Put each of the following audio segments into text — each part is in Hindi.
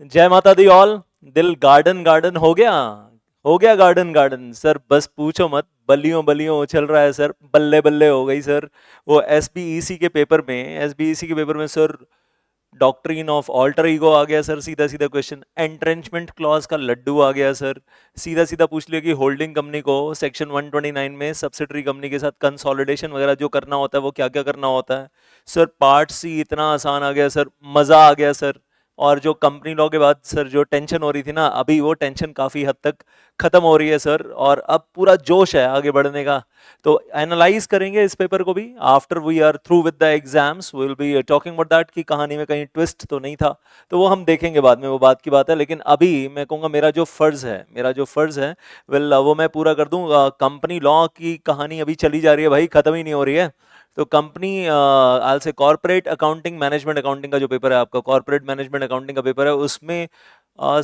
जय माता दी ऑल। दिल गार्डन गार्डन हो गया गार्डन गार्डन सर, बस पूछो मत, बलियों बलियों उछल रहा है सर, बल्ले बल्ले हो गई सर। वो एसबीईसी के पेपर में sir, doctrine of alter ego आ गया सर, सीधा सीधा क्वेश्चन। एंट्रेंचमेंट क्लॉज का लड्डू आ गया सर, सीधा सीधा पूछ लिया कि होल्डिंग कंपनी को सेक्शन 129 में सब्सिडरी कंपनी के साथ कंसोलिडेशन वगैरह जो करना होता है वो क्या क्या करना होता है सर। पार्ट सी इतना आसान आ गया सर, मजा आ गया सर। और जो कंपनी लॉ के बाद सर जो टेंशन हो रही थी ना, अभी वो टेंशन काफी हद तक खत्म हो रही है सर, और अब पूरा जोश है आगे बढ़ने का। तो एनालाइज करेंगे इस पेपर को भी after we are through with the exams, we will be talking about that कि कहानी में कहीं ट्विस्ट तो नहीं था। तो वो हम देखेंगे बाद में, वो बात की बात है। लेकिन अभी मैं कहूँगा मेरा जो फर्ज है वेल वो मैं पूरा कर दूँ। कंपनी लॉ की कहानी अभी चली जा रही है भाई, खत्म ही नहीं हो रही है। तो कंपनी आल से कॉर्पोरेट अकाउंटिंग मैनेजमेंट अकाउंटिंग का जो पेपर है आपका, कॉर्पोरेट मैनेजमेंट अकाउंटिंग का पेपर है, उसमें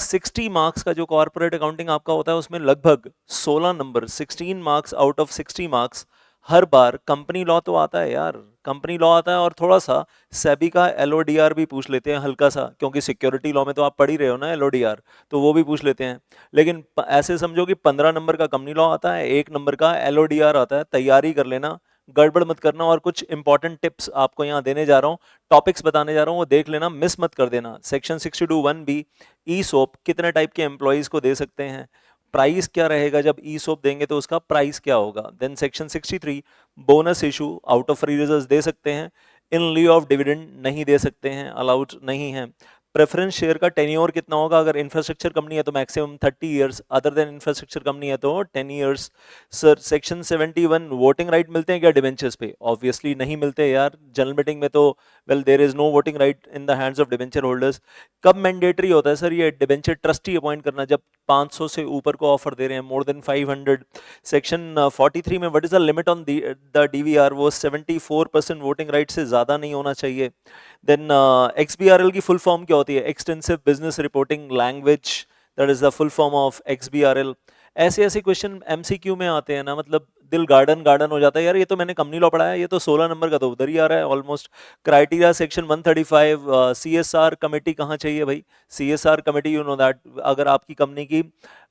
60 मार्क्स का जो कॉर्पोरेट अकाउंटिंग आपका होता है उसमें लगभग 16 number, 16 marks out of 60 marks her bar company law तो आता है यार। कंपनी लॉ आता है और थोड़ा सा सेबी का एलओडीआर भी पूछ लेते हैं हल्का सा, क्योंकि सिक्योरिटी लॉ में तो आप पढ़ ही रहे हो ना एलओडीआर, तो वो भी पूछ लेते हैं। लेकिन ऐसे समझो कि 15 नंबर का कंपनी लॉ आता है, 1 नंबर का एलओडीआर आता है, तैयारी कर लेना, गड़बड़ मत करना। और कुछ इंपॉर्टेंट टिप्स आपको यहाँ देने जा रहा हूँ, टॉपिक्स बताने जा रहा हूँ, वो देख लेना, मिस मत कर देना। सेक्शन 62(1)(b), ई सोप कितने टाइप के एम्प्लॉयज को दे सकते हैं, प्राइस क्या रहेगा जब ई सोप देंगे तो उसका प्राइस क्या होगा। Then section 63, bonus issue out of free reserve दे सकते हैं, इन लिeu ऑफ डिविडेंड नहीं दे सकते हैं, अलाउड नहीं है। प्रेफरेंस शेयर का टेन्योर कितना होगा, अगर इंफ्रास्ट्रक्चर कंपनी है तो maximum 30 years, other than infrastructure company है तो 10 years. Sir section 71, voting right मिलते हैं क्या डिबेंचर्स पे? ऑब्वियसली नहीं मिलते यार, जनरल मीटिंग में तो well there is no voting right in the hands of debenture holders. कब मैंडेटरी होता है सर ये डिबेंचर ट्रस्टी अपॉइंट करना? जब 500 से ऊपर को ऑफर दे रहे हैं, मोर देन 500। सेक्शन 43 में what is the limit on the DVR, वो 74% वोटिंग राइट से ज्यादा नहीं होना चाहिए। देन एक्सबीआरएल की फुल फॉर्म क्या होती है? Extensive business reporting language, that is the full form of XBRL. ऐसे ऐसे क्वेश्चन एमसीक्यू में आते हैं ना, मतलब दिल गार्डन गार्डन हो जाता है यार, ये तो मैंने कंपनी लॉ पढ़ा है, ये तो 16 नंबर का तो उधर ही आ रहा है almost. Criteria section 135, CSR committee कहाँ चाहिए भाई? CSR committee, you know that, अगर आपकी कंपनी की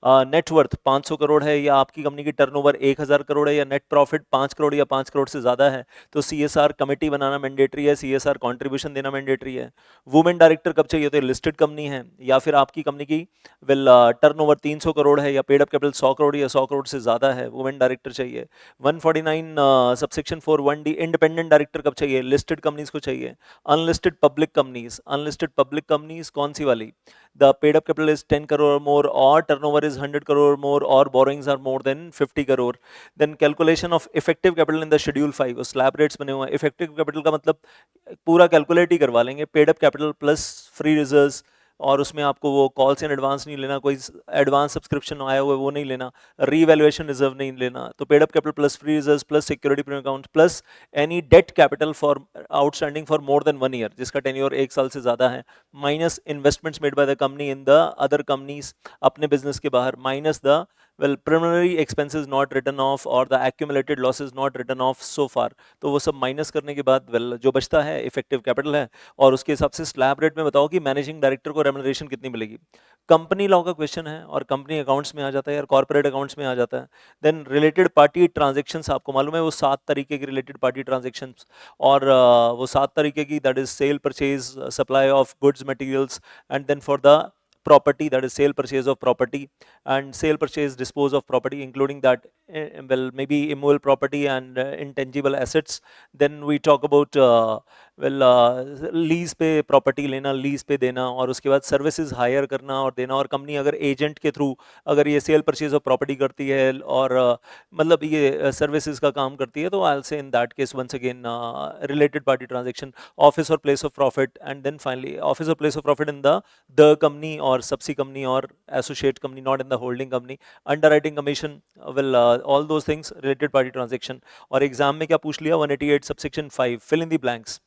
नेटवर्थ 500 करोड़ है, या आपकी कंपनी की टर्नओवर 1000 करोड़ है, या नेट प्रॉफिट 5 करोड़ या 5 करोड़ से ज्यादा है, तो सीएसआर कमेटी बनाना मैंडेटरी है, सीएसआर कंट्रीब्यूशन देना मैंडेटरी है। वुमेन डायरेक्टर कब चाहिए? तो लिस्टेड कंपनी है, या फिर आपकी कंपनी की वेल टर्नओवर 300 करोड़ है, या पेड अप कैपिटल 100 करोड़ या 100 करोड़ से ज्यादा है, वुमेन डायरेक्टर चाहिए। 149 सबसेक्शन 4(1)(d), इंडिपेंडेंट डायरेक्टर कब चाहिए? लिस्टेड कंपनीज को चाहिए। Unlisted public companies, unlisted public companies कौन सी वाली? the paid up capital is 10 crore or more, or turnover is 100 crore or more, or borrowings are more than 50 crore. Then calculation of effective capital in the schedule 5, वो slab rates बने हुए हैं। effective capital का मतलब पूरा कैलकुलेट ही करवा लेंगे, paid up capital plus free reserves, और उसमें आपको वो कॉल्स इन एडवांस नहीं लेना, कोई एडवांस सब्सक्रिप्शन आया हुआ है वो नहीं लेना, रीवैल्यूएशन रिजर्व नहीं लेना। तो paid up capital plus free reserves plus security premium account plus any debt capital for outstanding for more than 1 year, जिसका टेन्योर 1 साल से ज्यादा है, minus investments made by the company in the other companies, अपने बिजनेस के बाहर, minus the well preliminary expenses not written off or the accumulated losses not written off so far। तो वो सब माइनस करने के बाद वेल जो बचता है इफेक्टिव कैपिटल है, और उसके हिसाब से स्लैब रेट में बताओ कि मैनेजिंग डायरेक्टर को रेम्युनरेशन कितनी मिलेगी। कंपनी लॉ का क्वेश्चन है, और कंपनी अकाउंट्स में आ जाता है यार, कॉर्पोरेट अकाउंट्स में आ जाता है। देन रिलेटेड पार्टी ट्रांजेक्शन्स, आपको मालूम है वो 7 तरीके की रिलेटेड पार्टी ट्रांजेक्शन्स, और वो 7 तरीके की, that is sale purchase supply of goods materials, and then for the property, that is sale purchase of property, and sale purchase dispose of property, including that well maybe immovable property and intangible assets। Then we talk about well lease पे प्रॉपर्टी लेना, लीज पे देना, और उसके बाद सर्विसेज हायर करना और देना। और कंपनी अगर एजेंट के थ्रू अगर ये सेल परचेज ऑफ प्रॉपर्टी करती है और मतलब ये सर्विसेज का काम करती है, तो I will say in that case once again related party transaction, office और place of profit, and then finally office और place of profit in the company और सबसी कंपनी और associate company, not in the holding company. Underwriting commission, well all those things related party transaction. और एग्जाम में क्या पूछ लिया? 188 subsection 5, fill in the blanks.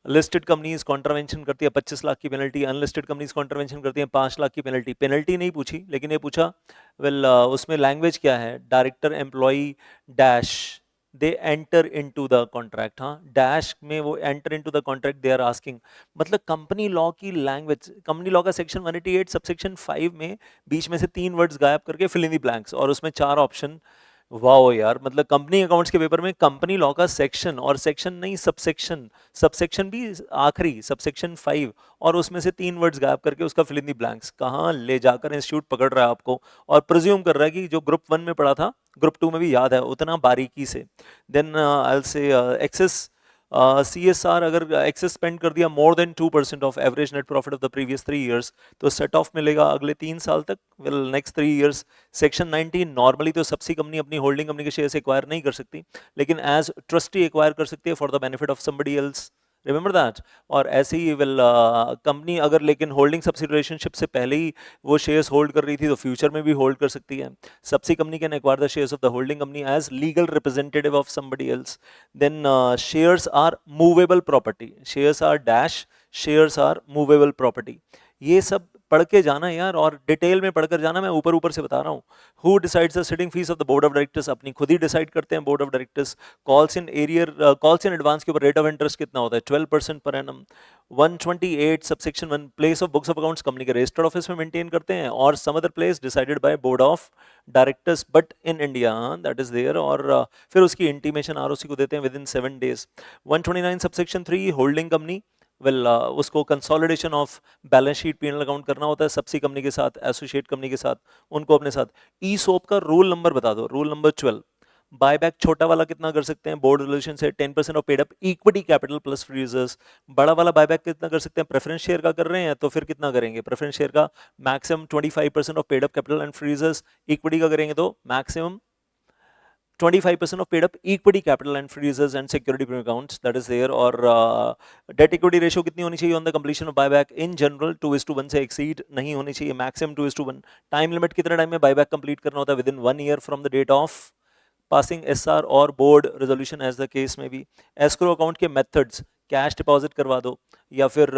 Listed companies contravention करती है 25 लाख की पेनल्टी, अनलिस्टेड कंपनीज कॉन्ट्रावेंशन करती हैं 5 लाख की पेनल्टी। पेनल्टी नहीं पूछी, लेकिन ये पूछा वेल उसमें लैंग्वेज क्या है? Director employee dash they enter into the contract, हाँ डैश में वो enter into the contract they are asking, मतलब कंपनी लॉ की लैंग्वेज, कंपनी लॉ का सेक्शन 188 सबसेक्शन 5 में बीच में से 3 वर्ड्स गायब करके फिल इन द ब्लैंक्स और उसमें 4 ऑप्शन। वाओ यार, मतलब कंपनी अकाउंट्स के पेपर में कंपनी लॉ का सेक्शन, और सेक्शन नहीं सबसेक्शन, सबसेक्शन भी आखिरी सबसेक्शन 5, और उसमें से 3 वर्ड्स गायब करके उसका फिल इन द ब्लैंक्स, कहाँ ले जाकर इंस्टीट्यूट पकड़ रहा है आपको और प्रिज्यूम कर रहा है कि जो ग्रुप 1 में पढ़ा था ग्रुप 2 में भी याद है उतना बारीकी से। Then I will say excess CSR, अगर एक्सेस स्पेंड कर दिया more than 2% of average net profit of the previous 3 years तो सेट ऑफ मिलेगा अगले 3 साल तक, will next 3 years. Section 19, normally तो सबसी कंपनी अपनी होल्डिंग कंपनी के शेयर्स एक्वायर नहीं कर सकती, लेकिन एज ट्रस्टी एक्वायर कर सकती है for the benefit of somebody else, remember that. और ऐसे ही विल कंपनी अगर लेकिन होल्डिंग सब्सिडी रिलेशनशिप से पहले ही वो शेयर्स होल्ड कर रही थी तो फ्यूचर में भी होल्ड कर सकती है। Subsi company can acquire the shares of the holding company as legal representative of somebody else. Then shares are movable property, shares are dash, shares are movable property. ये सब पढ़ के जाना यार, और डिटेल में पढ़कर जाना, मैं ऊपर ऊपर से बता रहा हूँ। Who decides the sitting fees of the board of directors, अपनी खुद ही डिसाइड करते हैं board of directors. Calls in arrear, calls in advance के ऊपर रेट ऑफ इंटरेस्ट कितना होता है, 12% per annum. 128 subsection 1, place of books of accounts company के रजिस्टर्ड ऑफिस में मेंटेन करते हैं और some other place decided by board of directors but in India, that is there. और फिर उसकी इंटीमेशन आरओसी को देते हैं within 7 days. 129 subsection 3, holding company, well उसको consolidation of balance sheet P and L account करना होता है सबसी कंपनी के साथ, एसोसिएट कंपनी के साथ, उनको अपने साथ। ई सोप का रूल नंबर बता दो, रूल नंबर 12। बायबैक छोटा वाला कितना कर सकते हैं, बोर्ड रेजोल्यूशन से 10% of paid up equity capital plus free reserves. बड़ा वाला बायबैक कितना कर सकते हैं, प्रेफरेंस शेयर का कर रहे हैं तो फिर कितना करेंगे, प्रेफरेंस शेयर का maximum 25% of paid up capital and free reserves. Equity का करेंगे तो maximum 25% of paid up equity capital and free reserves and security premium accounts, that is there। और debt equity ratio कितनी होनी चाहिए on the completion of buyback, in general 2:1 से exceed नहीं होनी चाहिए, maximum 2:1। टाइम लिमिट कितने टाइम में बायबैक कंप्लीट करना होता है, within 1 year from the date of passing SR और board resolution as the case में भी। एस्क्रो अकाउंट के मेथड्स, कैश डिपॉजिट करवा दो या फिर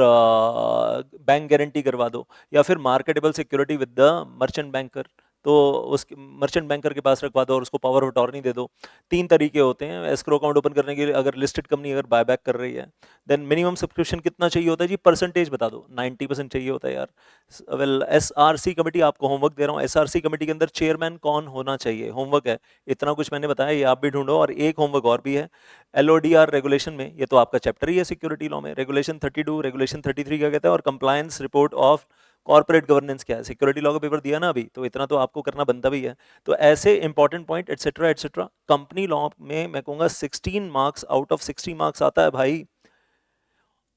बैंक गारंटी करवा दो या फिर marketable security with the merchant banker, तो उसके मर्चेंट बैंकर के पास रखवा दो और उसको पावर ऑफ अटॉर्नी दे दो। 3 तरीके होते हैं एस्क्रो अकाउंट ओपन करने के लिए अगर लिस्टेड कंपनी अगर बायबैक कर रही है। देन मिनिमम सब्सक्रिप्शन कितना चाहिए होता है जी, परसेंटेज बता दो, 90% चाहिए होता है यार। वेल एसआरसी कमेटी, आपको होमवर्क दे रहा हूँ, एसआरसी कमेटी के अंदर चेयरमैन कौन होना चाहिए, होमवर्क है। इतना कुछ मैंने बताया, ये आप भी ढूंढो। और एक होमवर्क और भी है, एलओडीआर रेगुलेशन में, ये तो आपका चैप्टर ही है सिक्योरिटी लॉ में, रेगुलेशन 32 रेगुलेशन 33 क्या कहता है, और compliance report of corporate governance क्या है। सिक्योरिटी लॉ का पेपर दिया ना अभी, तो इतना तो आपको करना बनता भी है। तो ऐसे important point etcetera etcetera, company law में मैं कहूँगा 16 मार्क्स आउट ऑफ 60 मार्क्स आता है भाई।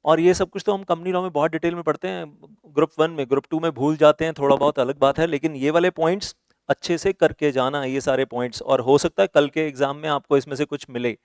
और ये सब कुछ तो हम कंपनी लॉ में बहुत डिटेल में पढ़ते हैं, ग्रुप 1 में, ग्रुप 2 में भूल जाते हैं थोड़ा बहुत, अलग बात है, लेकिन ये वाले पॉइंट्स अच्छे से करके जाना, ये सारे पॉइंट्स, और हो सकता है कल के एग्जाम में आपको इसमें से कुछ मिले।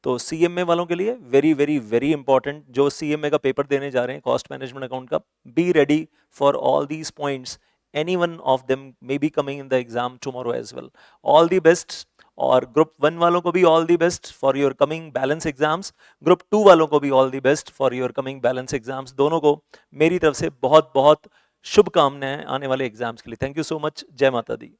तो सीएमए वालों के लिए वेरी वेरी वेरी इंपॉर्टेंट, जो सीएमए का पेपर देने जा रहे हैं कॉस्ट मैनेजमेंट अकाउंट का, be ready for all these points, any one of them may be coming in the exam tomorrow as well. All the best. और ग्रुप 1 वालों को भी all the best for your coming balance exams, group 2 वालों को भी all the best for your coming balance exams. दोनों को मेरी तरफ से बहुत बहुत शुभकामनाएं आने वाले एग्जाम्स के लिए। थैंक यू सो मच, जय माता दी।